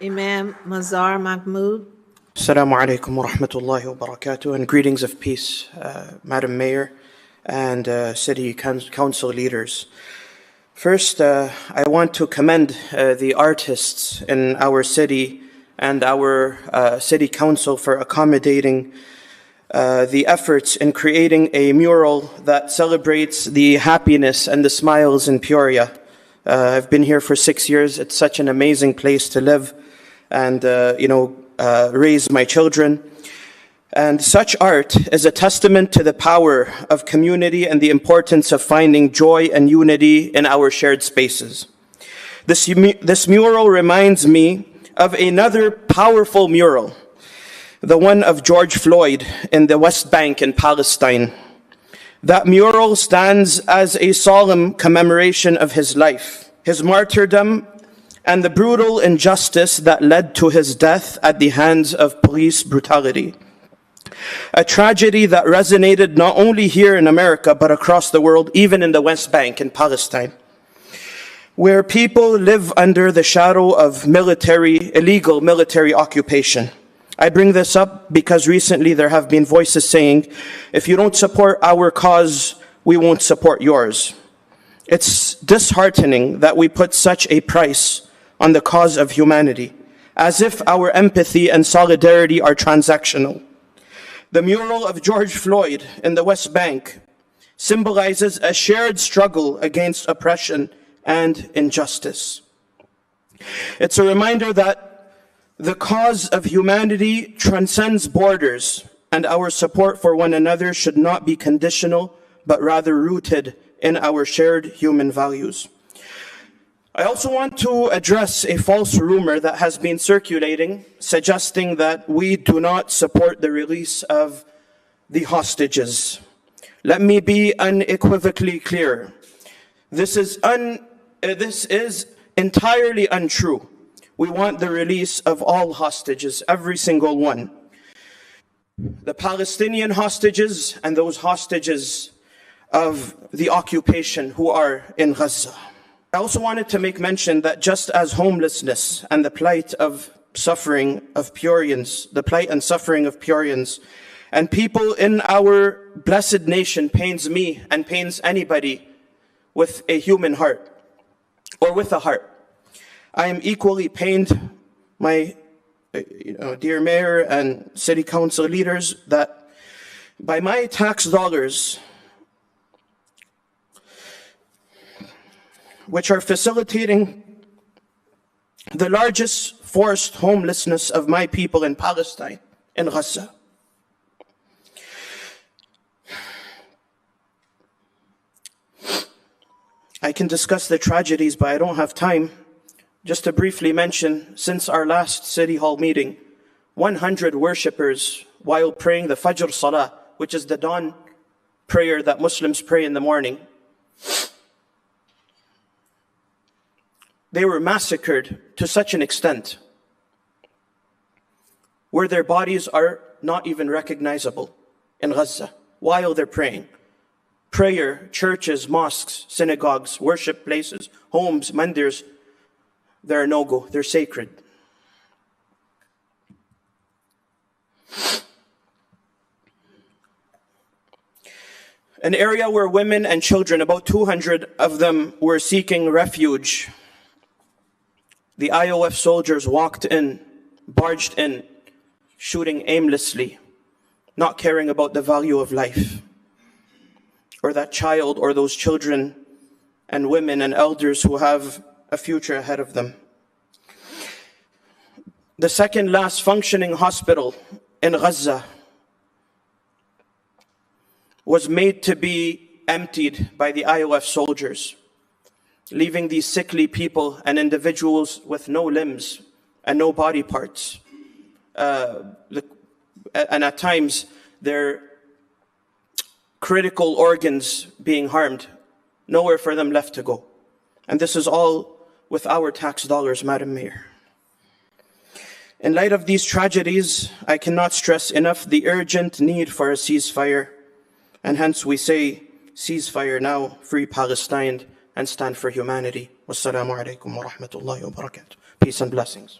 Imam Mazar Mahmood. Assalamu alaikum wa rahmatullahi wa barakatuh, and greetings of peace, Madam Mayor and City Council leaders. First, I want to commend the artists in our city and our City Council for accommodating the efforts in creating a mural that celebrates the happiness and the smiles in Peoria. I've been here for 6 years. It's such an amazing place to live and, raise my children. And such art is a testament to the power of community and the importance of finding joy and unity in our shared spaces. This mural reminds me of another powerful mural, the one of George Floyd in the West Bank in Palestine. That mural stands as a solemn commemoration of his life, his martyrdom, and the brutal injustice that led to his death at the hands of police brutality. A tragedy that resonated not only here in America, but across the world, even in the West Bank in Palestine, where people live under the shadow of illegal military occupation. I bring this up because recently there have been voices saying, if you don't support our cause, we won't support yours. It's disheartening that we put such a price on the cause of humanity, as if our empathy and solidarity are transactional. The mural of George Floyd in the West Bank symbolizes a shared struggle against oppression and injustice. It's a reminder that the cause of humanity transcends borders, and our support for one another should not be conditional, but rather rooted in our shared human values. I also want to address a false rumor that has been circulating, suggesting that we do not support the release of the hostages. Let me be unequivocally clear. This is entirely untrue. We want the release of all hostages, every single one. The Palestinian hostages and those hostages of the occupation who are in Gaza. I also wanted to make mention that just as homelessness and the plight and suffering of Peorians and people in our blessed nation pains me and pains anybody with a human heart or with a heart, I am equally pained, my dear Mayor and City Council leaders, that by my tax dollars, which are facilitating the largest forced homelessness of my people in Palestine, in Gaza. I can discuss the tragedies, but I don't have time. Just to briefly mention, since our last City Hall meeting, 100 worshippers, while praying the Fajr Salah, which is the dawn prayer that Muslims pray in the morning, they were massacred to such an extent where their bodies are not even recognizable in Gaza while they're praying. Prayer, churches, mosques, synagogues, worship places, homes, mandirs, they're no-go, they're sacred. An area where women and children, about 200 of them, were seeking refuge. The IOF soldiers barged in, shooting aimlessly, not caring about the value of life, or that child or those children and women and elders who have a future ahead of them. The second last functioning hospital in Gaza was made to be emptied by the IOF soldiers, leaving these sickly people and individuals with no limbs and no body parts. And at times, their critical organs being harmed, nowhere for them left to go. And this is all with our tax dollars, Madam Mayor. In light of these tragedies, I cannot stress enough the urgent need for a ceasefire, and hence we say, ceasefire now, free Palestine, and stand for humanity. Wassalamu alaikum wa rahmatullahi wa barakatuh. Peace and blessings.